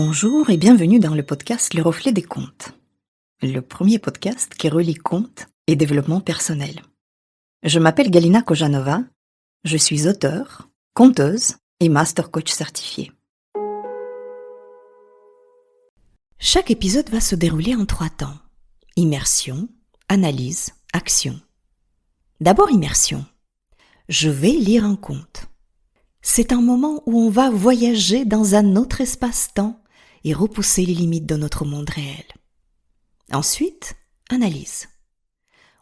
Bonjour et bienvenue dans le podcast Le Reflet des Contes, le premier podcast qui relie contes et développement personnel. Je m'appelle Galina Kojanova, je suis auteure, conteuse et master coach certifiée. Chaque épisode va se dérouler en 3 temps. Immersion, analyse, action. D'abord immersion. Je vais lire un conte. C'est un moment où on va voyager dans un autre espace-temps et repousser les limites de notre monde réel. Ensuite, analyse.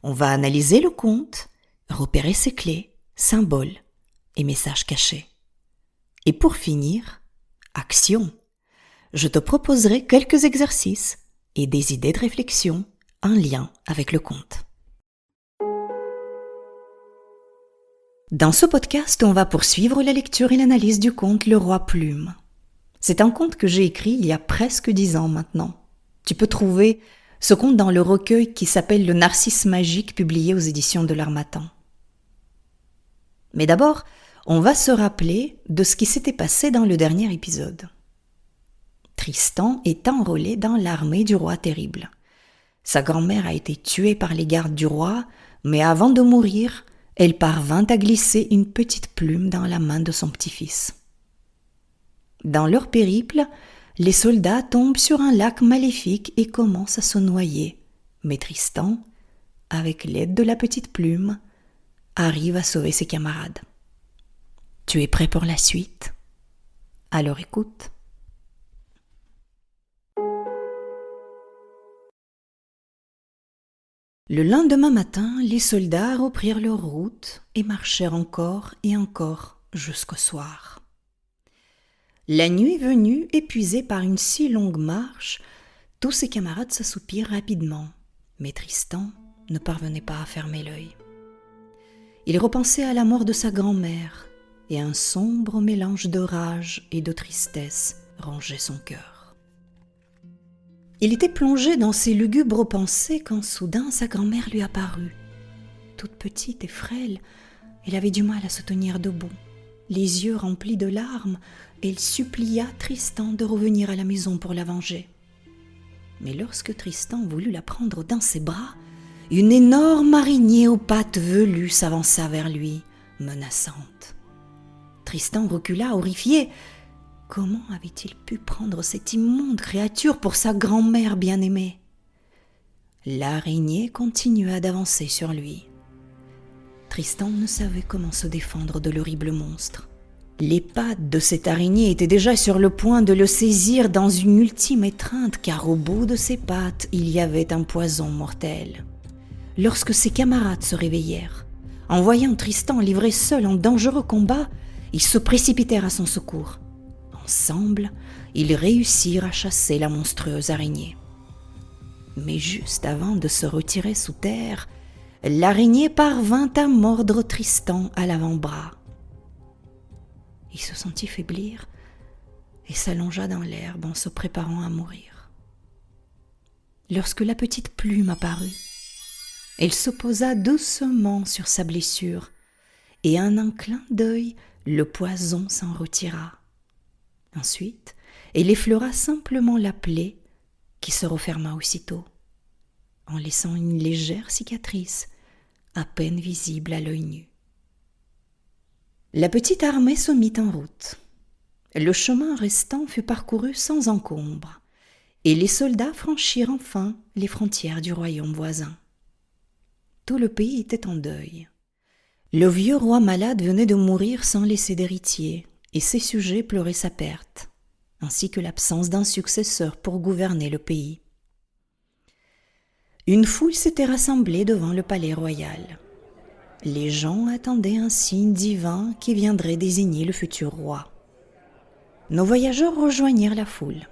On va analyser le conte, repérer ses clés, symboles et messages cachés. Et pour finir, action. Je te proposerai quelques exercices et des idées de réflexion en lien avec le conte. Dans ce podcast, on va poursuivre la lecture et l'analyse du conte Le Roi Plume. C'est un conte que j'ai écrit il y a presque 10 ans maintenant. Tu peux trouver ce conte dans le recueil qui s'appelle Le Narcisse magique, publié aux éditions de l'Harmattan. Mais d'abord, on va se rappeler de ce qui s'était passé dans le dernier épisode. Tristan est enrôlé dans l'armée du roi terrible. Sa grand-mère a été tuée par les gardes du roi, mais avant de mourir, elle parvint à glisser une petite plume dans la main de son petit-fils. Dans leur périple, les soldats tombent sur un lac maléfique et commencent à se noyer. Mais Tristan, avec l'aide de la petite plume, arrive à sauver ses camarades. Tu es prêt pour la suite? Alors écoute. Le lendemain matin, les soldats reprirent leur route et marchèrent encore et encore jusqu'au soir. La nuit venue, épuisés par une si longue marche, tous ses camarades s'assoupirent rapidement, mais Tristan ne parvenait pas à fermer l'œil. Il repensait à la mort de sa grand-mère, et un sombre mélange de rage et de tristesse rongeait son cœur. Il était plongé dans ses lugubres pensées quand soudain sa grand-mère lui apparut. Toute petite et frêle, elle avait du mal à se tenir debout. Les yeux remplis de larmes, elle supplia Tristan de revenir à la maison pour la venger. Mais lorsque Tristan voulut la prendre dans ses bras, une énorme araignée aux pattes velues s'avança vers lui, menaçante. Tristan recula, horrifié. Comment avait-il pu prendre cette immonde créature pour sa grand-mère bien-aimée? L'araignée continua d'avancer sur lui. Tristan ne savait comment se défendre de l'horrible monstre. Les pattes de cette araignée étaient déjà sur le point de le saisir dans une ultime étreinte, car au bout de ses pattes, il y avait un poison mortel. Lorsque ses camarades se réveillèrent, en voyant Tristan livré seul en dangereux combat, ils se précipitèrent à son secours. Ensemble, ils réussirent à chasser la monstrueuse araignée. Mais juste avant de se retirer sous terre, l'araignée parvint à mordre Tristan à l'avant-bras. Il se sentit faiblir et s'allongea dans l'herbe en se préparant à mourir. Lorsque la petite plume apparut, elle se posa doucement sur sa blessure et en un clin d'œil, le poison s'en retira. Ensuite, elle effleura simplement la plaie qui se referma aussitôt, en laissant une légère cicatrice à peine visible à l'œil nu. La petite armée se mit en route. Le chemin restant fut parcouru sans encombre, et les soldats franchirent enfin les frontières du royaume voisin. Tout le pays était en deuil. Le vieux roi malade venait de mourir sans laisser d'héritier, et ses sujets pleuraient sa perte, ainsi que l'absence d'un successeur pour gouverner le pays. Une foule s'était rassemblée devant le palais royal. Les gens attendaient un signe divin qui viendrait désigner le futur roi. Nos voyageurs rejoignirent la foule.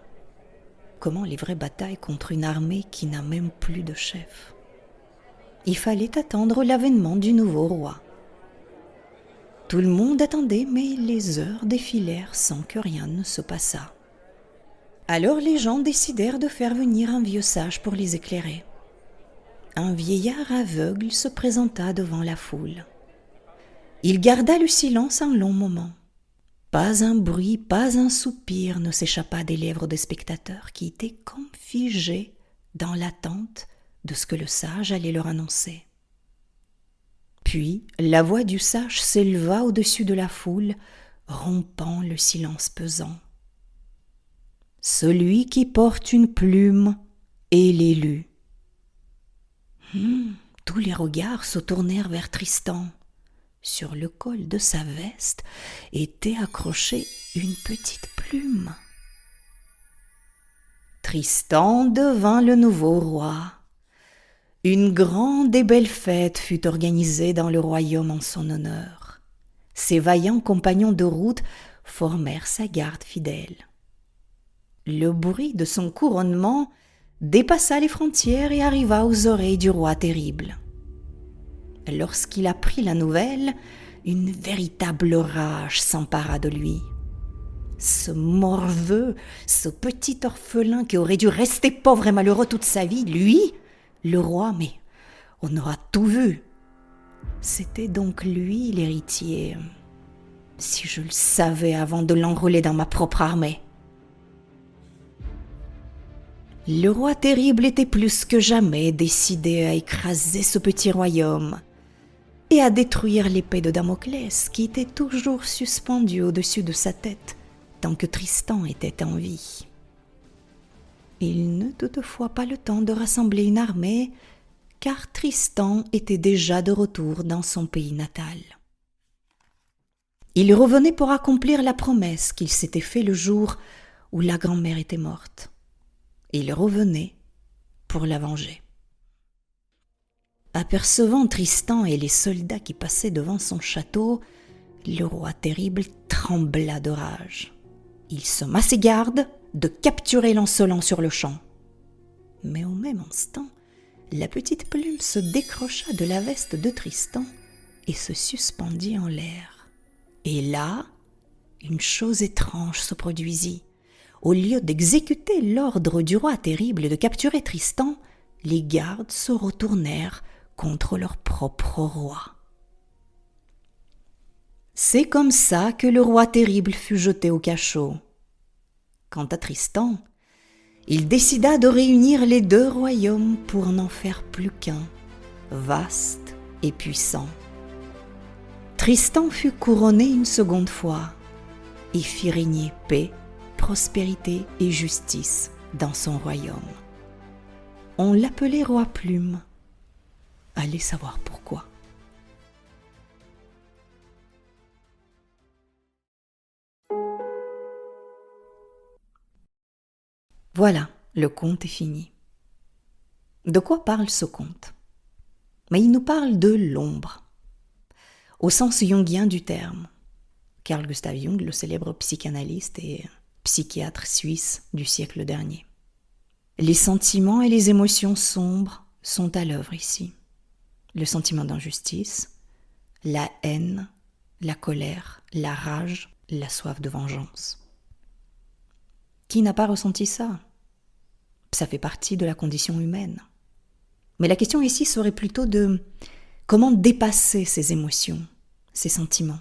Comment livrer bataille contre une armée qui n'a même plus de chef? Il fallait attendre l'avènement du nouveau roi. Tout le monde attendait, mais les heures défilèrent sans que rien ne se passât. Alors les gens décidèrent de faire venir un vieux sage pour les éclairer. Un vieillard aveugle se présenta devant la foule. Il garda le silence un long moment. Pas un bruit, pas un soupir ne s'échappa des lèvres des spectateurs qui étaient comme figés dans l'attente de ce que le sage allait leur annoncer. Puis la voix du sage s'éleva au-dessus de la foule, rompant le silence pesant. Celui qui porte une plume est l'élu. Tous les regards se tournèrent vers Tristan. Sur le col de sa veste était accrochée une petite plume. Tristan devint le nouveau roi. Une grande et belle fête fut organisée dans le royaume en son honneur. Ses vaillants compagnons de route formèrent sa garde fidèle. Le bruit de son couronnement dépassa les frontières et arriva aux oreilles du roi terrible. Lorsqu'il apprit la nouvelle, une véritable rage s'empara de lui. Ce morveux, ce petit orphelin qui aurait dû rester pauvre et malheureux toute sa vie, lui, le roi, mais on aura tout vu. C'était donc lui l'héritier. Si je le savais avant de l'enrôler dans ma propre armée. Le roi terrible était plus que jamais décidé à écraser ce petit royaume et à détruire l'épée de Damoclès qui était toujours suspendue au-dessus de sa tête tant que Tristan était en vie. Il n'eut toutefois pas le temps de rassembler une armée, car Tristan était déjà de retour dans son pays natal. Il revenait pour accomplir la promesse qu'il s'était faite le jour où la grand-mère était morte. Il revenait pour la venger. Apercevant Tristan et les soldats qui passaient devant son château, le roi terrible trembla de rage. Il se mit ses gardes de capturer l'insolent sur le champ. Mais au même instant, la petite plume se décrocha de la veste de Tristan et se suspendit en l'air. Et là, une chose étrange se produisit. Au lieu d'exécuter l'ordre du roi terrible et de capturer Tristan, les gardes se retournèrent contre leur propre roi. C'est comme ça que le roi terrible fut jeté au cachot. Quant à Tristan, il décida de réunir les deux royaumes pour n'en faire plus qu'un, vaste et puissant. Tristan fut couronné une seconde fois et fit régner paix, prospérité et justice dans son royaume. On l'appelait roi Plume. Allez savoir pourquoi. Voilà, le conte est fini. De quoi parle ce conte? Mais il nous parle de l'ombre, au sens jungien du terme. Carl Gustav Jung, le célèbre psychanalyste et psychiatre suisse du siècle dernier. Les sentiments et les émotions sombres sont à l'œuvre ici. Le sentiment d'injustice, la haine, la colère, la rage, la soif de vengeance. Qui n'a pas ressenti ça? Ça fait partie de la condition humaine. Mais la question ici serait plutôt de comment dépasser ces émotions, ces sentiments.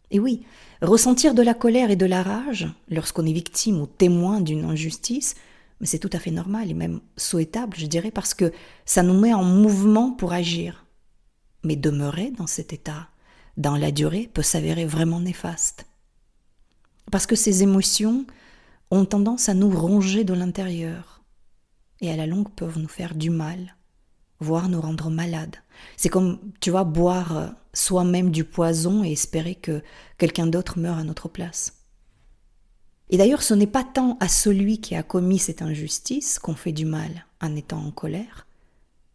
Et oui, ressentir de la colère et de la rage lorsqu'on est victime ou témoin d'une injustice, mais c'est tout à fait normal et même souhaitable, je dirais, parce que ça nous met en mouvement pour agir. Mais demeurer dans cet état, dans la durée, peut s'avérer vraiment néfaste. Parce que ces émotions ont tendance à nous ronger de l'intérieur et à la longue peuvent nous faire du mal, voire nous rendre malades. C'est comme, tu vois, boire soi-même du poison et espérer que quelqu'un d'autre meure à notre place. Et d'ailleurs, ce n'est pas tant à celui qui a commis cette injustice qu'on fait du mal en étant en colère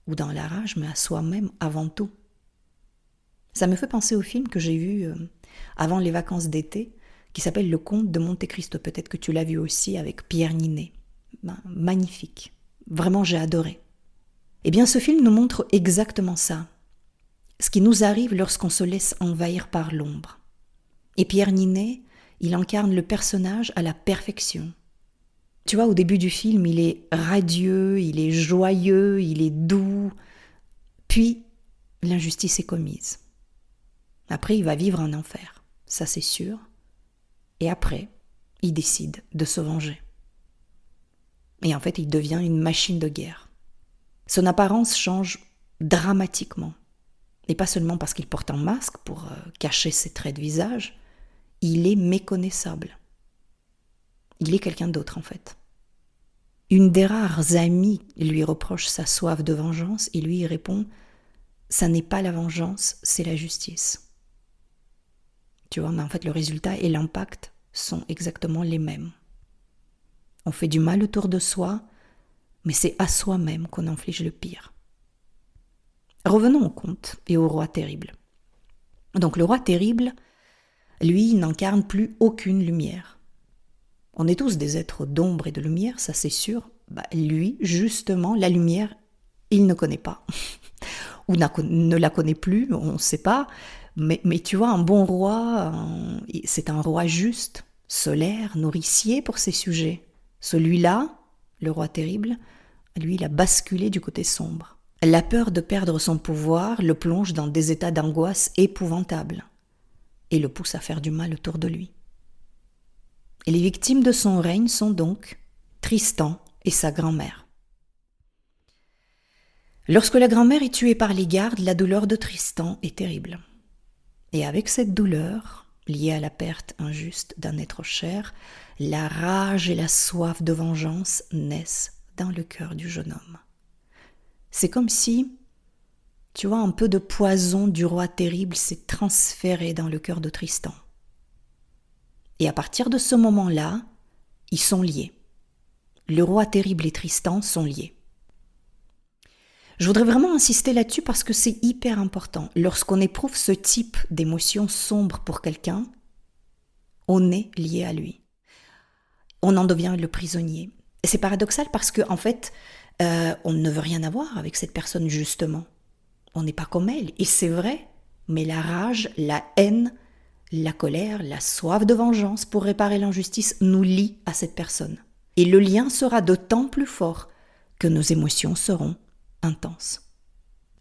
ou dans la rage, mais à soi-même avant tout. Ça me fait penser au film que j'ai vu avant les vacances d'été, qui s'appelle Le Comte de Monte-Cristo. Peut-être que tu l'as vu aussi avec Pierre Ninet. Magnifique. Vraiment, j'ai adoré. Eh bien, ce film nous montre exactement ça. Ce qui nous arrive lorsqu'on se laisse envahir par l'ombre. Et Pierre Ninet, il incarne le personnage à la perfection. Tu vois, au début du film, il est radieux, il est joyeux, il est doux. Puis, l'injustice est commise. Après, il va vivre un enfer, ça c'est sûr. Et après, il décide de se venger. Et en fait, il devient une machine de guerre. Son apparence change dramatiquement. Et pas seulement parce qu'il porte un masque pour cacher ses traits de visage, il est méconnaissable. Il est quelqu'un d'autre en fait. Une des rares amies lui reproche sa soif de vengeance et lui répond « ça n'est pas la vengeance, c'est la justice ». Tu vois, mais en fait le résultat et l'impact sont exactement les mêmes. On fait du mal autour de soi, mais c'est à soi-même qu'on inflige le pire. Revenons au conte et au roi terrible. Donc le roi terrible, lui, n'incarne plus aucune lumière. On est tous des êtres d'ombre et de lumière, ça c'est sûr. Lui, justement, la lumière, il ne connaît pas. Ou ne la connaît plus, on ne sait pas. Mais tu vois, un bon roi, c'est un roi juste, solaire, nourricier pour ses sujets. Celui-là, le roi terrible, lui, il a basculé du côté sombre. La peur de perdre son pouvoir le plonge dans des états d'angoisse épouvantables et le pousse à faire du mal autour de lui. Et les victimes de son règne sont donc Tristan et sa grand-mère. Lorsque la grand-mère est tuée par les gardes, la douleur de Tristan est terrible. Et avec cette douleur, liée à la perte injuste d'un être cher, la rage et la soif de vengeance naissent dans le cœur du jeune homme. C'est comme si, tu vois, un peu de poison du roi terrible s'est transféré dans le cœur de Tristan. Et à partir de ce moment-là, ils sont liés. Le roi terrible et Tristan sont liés. Je voudrais vraiment insister là-dessus parce que c'est hyper important. Lorsqu'on éprouve ce type d'émotion sombre pour quelqu'un, on est lié à lui. On en devient le prisonnier. Et c'est paradoxal parce qu'en fait, on ne veut rien avoir avec cette personne justement. On n'est pas comme elle. Et c'est vrai, mais la rage, la haine, la colère, la soif de vengeance pour réparer l'injustice nous lie à cette personne. Et le lien sera d'autant plus fort que nos émotions seront intenses.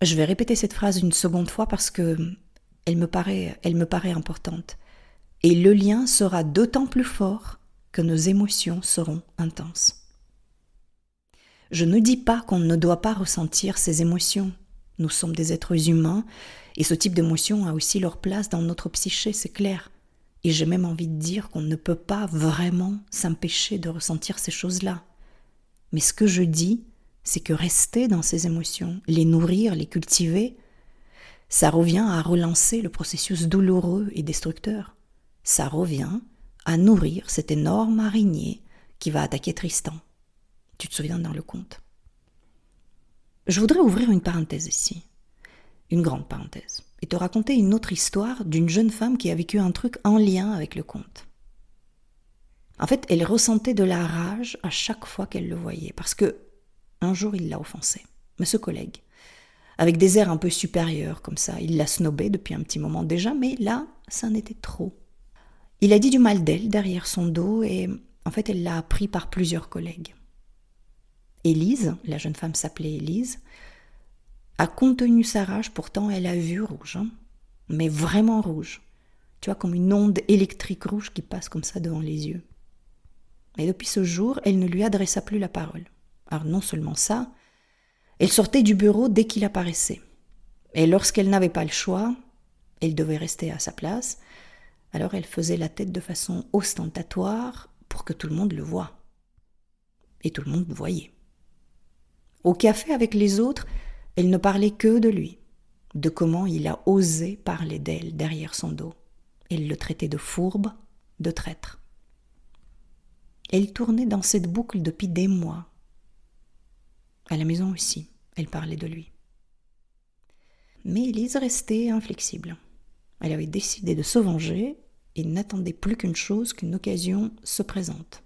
Je vais répéter cette phrase une seconde fois parce que elle me paraît importante. Et le lien sera d'autant plus fort que nos émotions seront intenses. Je ne dis pas qu'on ne doit pas ressentir ces émotions. Nous sommes des êtres humains et ce type d'émotion a aussi leur place dans notre psyché, c'est clair. Et j'ai même envie de dire qu'on ne peut pas vraiment s'empêcher de ressentir ces choses-là. Mais ce que je dis, c'est que rester dans ces émotions, les nourrir, les cultiver, ça revient à relancer le processus douloureux et destructeur. Ça revient à nourrir cette énorme araignée qui va attaquer Tristan. Tu te souviens dans le conte. Je voudrais ouvrir une parenthèse ici, une grande parenthèse, et te raconter une autre histoire d'une jeune femme qui a vécu un truc en lien avec le conte. En fait, elle ressentait de la rage à chaque fois qu'elle le voyait, parce que un jour il l'a offensé, mais ce collègue, avec des airs un peu supérieurs comme ça, il l'a snobé depuis un petit moment déjà, mais là, ça en était trop. Il a dit du mal d'elle derrière son dos et en fait, elle l'a appris par plusieurs collègues. Élise, la jeune femme s'appelait Élise, a contenu sa rage, pourtant elle a vu rouge, mais vraiment rouge. Tu vois, comme une onde électrique rouge qui passe comme ça devant les yeux. Et depuis ce jour, elle ne lui adressa plus la parole. Alors non seulement ça, elle sortait du bureau dès qu'il apparaissait. Et lorsqu'elle n'avait pas le choix, elle devait rester à sa place, alors elle faisait la tête de façon ostentatoire pour que tout le monde le voie. Et tout le monde le voyait. Au café avec les autres, elle ne parlait que de lui, de comment il a osé parler d'elle derrière son dos. Elle le traitait de fourbe, de traître. Elle tournait dans cette boucle depuis des mois. À la maison aussi, elle parlait de lui. Mais Élise restait inflexible. Elle avait décidé de se venger et n'attendait plus qu'une chose, qu'une occasion se présente.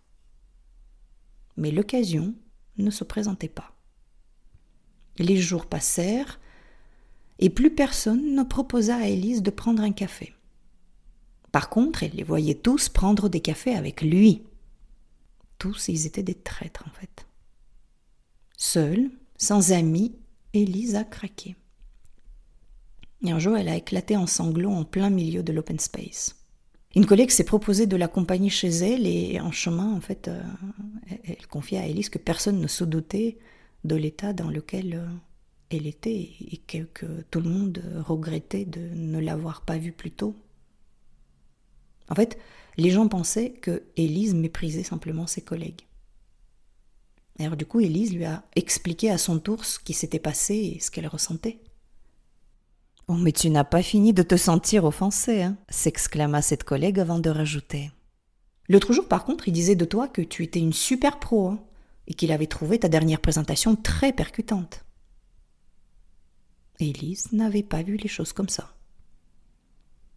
Mais l'occasion ne se présentait pas. Les jours passèrent et plus personne ne proposa à Élise de prendre un café. Par contre, elle les voyait tous prendre des cafés avec lui. Tous, ils étaient des traîtres en fait. Seule, sans amis, Élise a craqué. Et un jour, elle a éclaté en sanglots en plein milieu de l'open space. Une collègue s'est proposée de l'accompagner chez elle et en chemin, en fait, elle confiait à Élise que personne ne se doutait de l'état dans lequel elle était et que tout le monde regrettait de ne l'avoir pas vue plus tôt. En fait, les gens pensaient que Élise méprisait simplement ses collègues. Alors du coup, Élise lui a expliqué à son tour ce qui s'était passé et ce qu'elle ressentait. « Oh, mais tu n'as pas fini de te sentir offensée, hein » s'exclama cette collègue avant de rajouter. « L'autre jour, par contre, il disait de toi que tu étais une super pro, hein, et qu'il avait trouvé ta dernière présentation très percutante. » Élise n'avait pas vu les choses comme ça.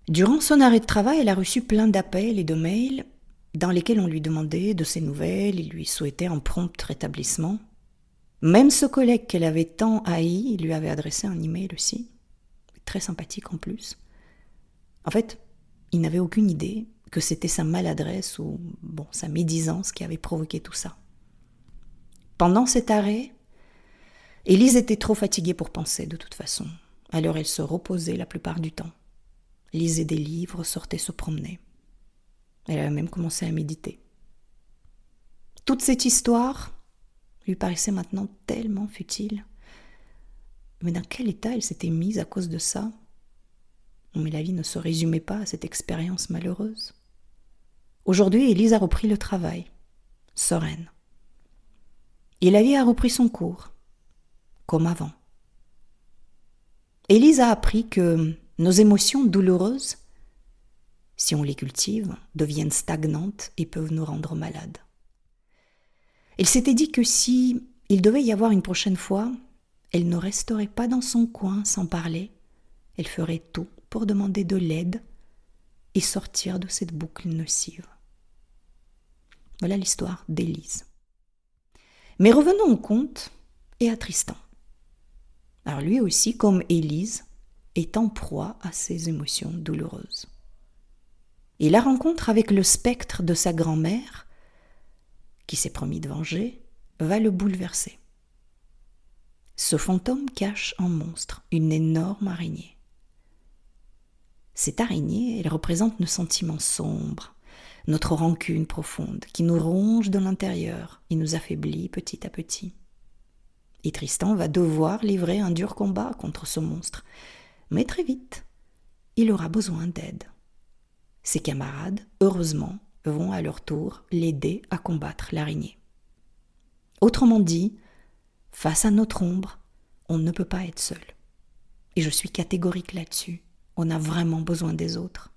Durant son arrêt de travail, elle a reçu plein d'appels et de mails dans lesquels on lui demandait de ses nouvelles et lui souhaitait un prompt rétablissement. Même ce collègue qu'elle avait tant haï lui avait adressé un email aussi, très sympathique en plus. En fait, il n'avait aucune idée que c'était sa maladresse ou sa médisance qui avait provoqué tout ça. Pendant cet arrêt, Élise était trop fatiguée pour penser de toute façon. Alors elle se reposait la plupart du temps. Lisait des livres, sortait se promener. Elle avait même commencé à méditer. Toute cette histoire lui paraissait maintenant tellement futile. Mais dans quel état elle s'était mise à cause de ça ? Mais la vie ne se résumait pas à cette expérience malheureuse. Aujourd'hui, Élise a repris le travail, sereine. Et la vie a repris son cours, comme avant. Élise a appris que nos émotions douloureuses, si on les cultive, deviennent stagnantes et peuvent nous rendre malades. Elle s'était dit que si il devait y avoir une prochaine fois, elle ne resterait pas dans son coin sans parler. Elle ferait tout pour demander de l'aide et sortir de cette boucle nocive. Voilà l'histoire d'Élise. Mais revenons au conte et à Tristan. Alors lui aussi, comme Élise, est en proie à ses émotions douloureuses. Et la rencontre avec le spectre de sa grand-mère, qui s'est promis de venger, va le bouleverser. Ce fantôme cache un monstre, une énorme araignée. Cette araignée, elle représente nos sentiments sombres, notre rancune profonde, qui nous ronge de l'intérieur et nous affaiblit petit à petit. Et Tristan va devoir livrer un dur combat contre ce monstre. Mais très vite, il aura besoin d'aide. Ses camarades, heureusement, vont à leur tour l'aider à combattre l'araignée. Autrement dit, face à notre ombre, on ne peut pas être seul. Et je suis catégorique là-dessus. On a vraiment besoin des autres.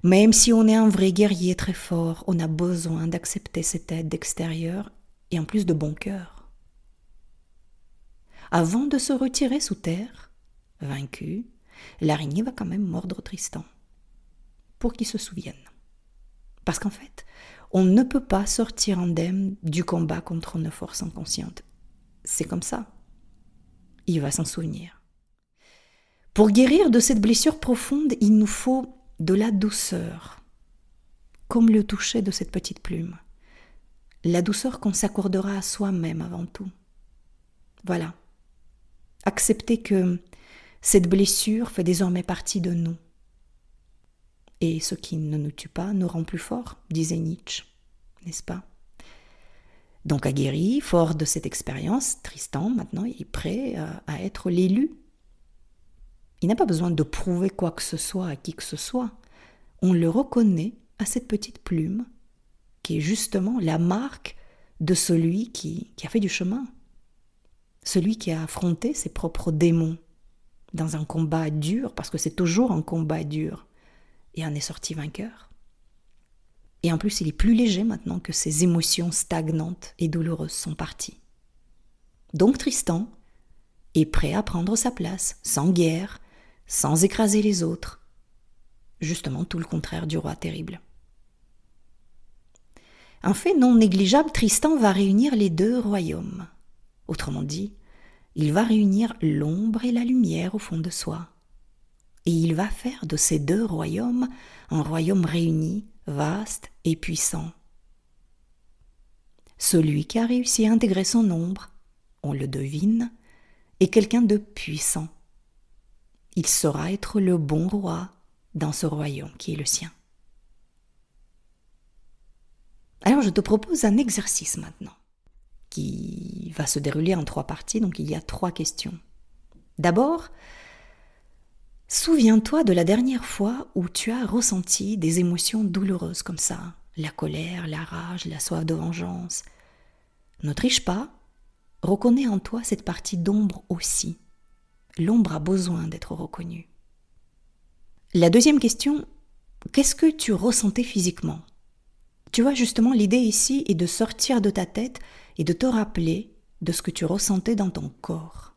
Même si on est un vrai guerrier très fort, on a besoin d'accepter cette aide extérieure et en plus de bon cœur. Avant de se retirer sous terre, vaincu, l'araignée va quand même mordre Tristan, pour qu'il se souvienne. Parce qu'en fait, on ne peut pas sortir indemne du combat contre nos forces inconscientes. C'est comme ça. Il va s'en souvenir. Pour guérir de cette blessure profonde, il nous faut de la douceur, comme le toucher de cette petite plume. La douceur qu'on s'accordera à soi-même avant tout. Voilà. Accepter que cette blessure fait désormais partie de nous. Et ce qui ne nous tue pas nous rend plus forts, disait Nietzsche, n'est-ce pas ? Donc aguerri, fort de cette expérience, Tristan maintenant est prêt à être l'élu. Il n'a pas besoin de prouver quoi que ce soit à qui que ce soit. On le reconnaît à cette petite plume qui est justement la marque de celui qui a fait du chemin. Celui qui a affronté ses propres démons dans un combat dur, parce que c'est toujours un combat dur, et en est sorti vainqueur. Et en plus, il est plus léger maintenant que ses émotions stagnantes et douloureuses sont parties. Donc Tristan est prêt à prendre sa place, sans guerre, sans écraser les autres. Justement tout le contraire du roi terrible. Un fait non négligeable, Tristan va réunir les deux royaumes. Autrement dit, il va réunir l'ombre et la lumière au fond de soi. Et il va faire de ces deux royaumes un royaume réuni, vaste et puissant. Celui qui a réussi à intégrer son ombre, on le devine, est quelqu'un de puissant. Il saura être le bon roi dans ce royaume qui est le sien. Alors je te propose un exercice maintenant, qui va se dérouler en 3 parties, donc il y a 3 questions. D'abord, souviens-toi de la dernière fois où tu as ressenti des émotions douloureuses comme ça, la colère, la rage, la soif de vengeance. Ne triche pas, reconnais en toi cette partie d'ombre aussi. L'ombre a besoin d'être reconnue. La deuxième question, qu'est-ce que tu ressentais physiquement ? Tu vois, justement, l'idée ici est de sortir de ta tête et de te rappeler de ce que tu ressentais dans ton corps.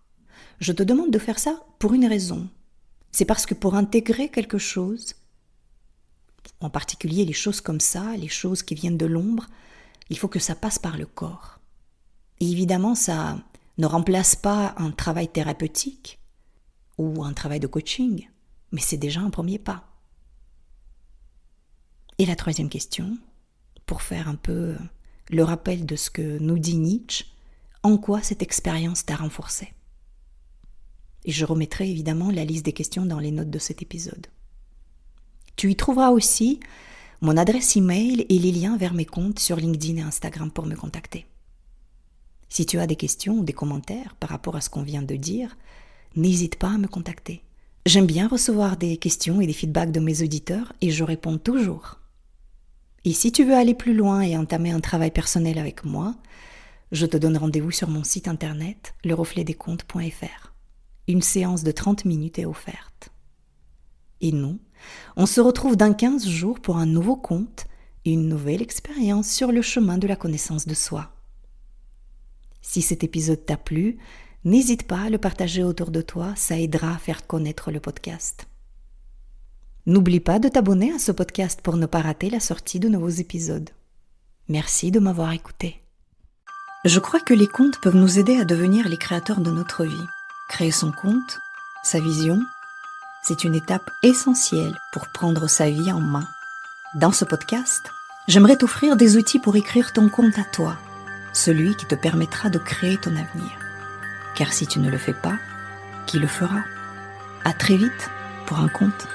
Je te demande de faire ça pour une raison. C'est parce que pour intégrer quelque chose, en particulier les choses comme ça, les choses qui viennent de l'ombre, il faut que ça passe par le corps. Et évidemment, ça ne remplace pas un travail thérapeutique ou un travail de coaching, mais c'est déjà un premier pas. Et la troisième question, pour faire un peu le rappel de ce que nous dit Nietzsche, en quoi cette expérience t'a renforcé ? Et je remettrai évidemment la liste des questions dans les notes de cet épisode. Tu y trouveras aussi mon adresse email et les liens vers mes comptes sur LinkedIn et Instagram pour me contacter. Si tu as des questions ou des commentaires par rapport à ce qu'on vient de dire, n'hésite pas à me contacter. J'aime bien recevoir des questions et des feedbacks de mes auditeurs et je réponds toujours. Et si tu veux aller plus loin et entamer un travail personnel avec moi, je te donne rendez-vous sur mon site internet lerefletdescomptes.fr. Une séance de 30 minutes est offerte. Et nous, on se retrouve dans 15 jours pour un nouveau conte et une nouvelle expérience sur le chemin de la connaissance de soi. Si cet épisode t'a plu, n'hésite pas à le partager autour de toi, ça aidera à faire connaître le podcast. N'oublie pas de t'abonner à ce podcast pour ne pas rater la sortie de nouveaux épisodes. Merci de m'avoir écouté. Je crois que les contes peuvent nous aider à devenir les créateurs de notre vie. Créer son conte, sa vision, c'est une étape essentielle pour prendre sa vie en main. Dans ce podcast, j'aimerais t'offrir des outils pour écrire ton conte à toi, celui qui te permettra de créer ton avenir. Car si tu ne le fais pas, qui le fera ? À très vite pour un conte.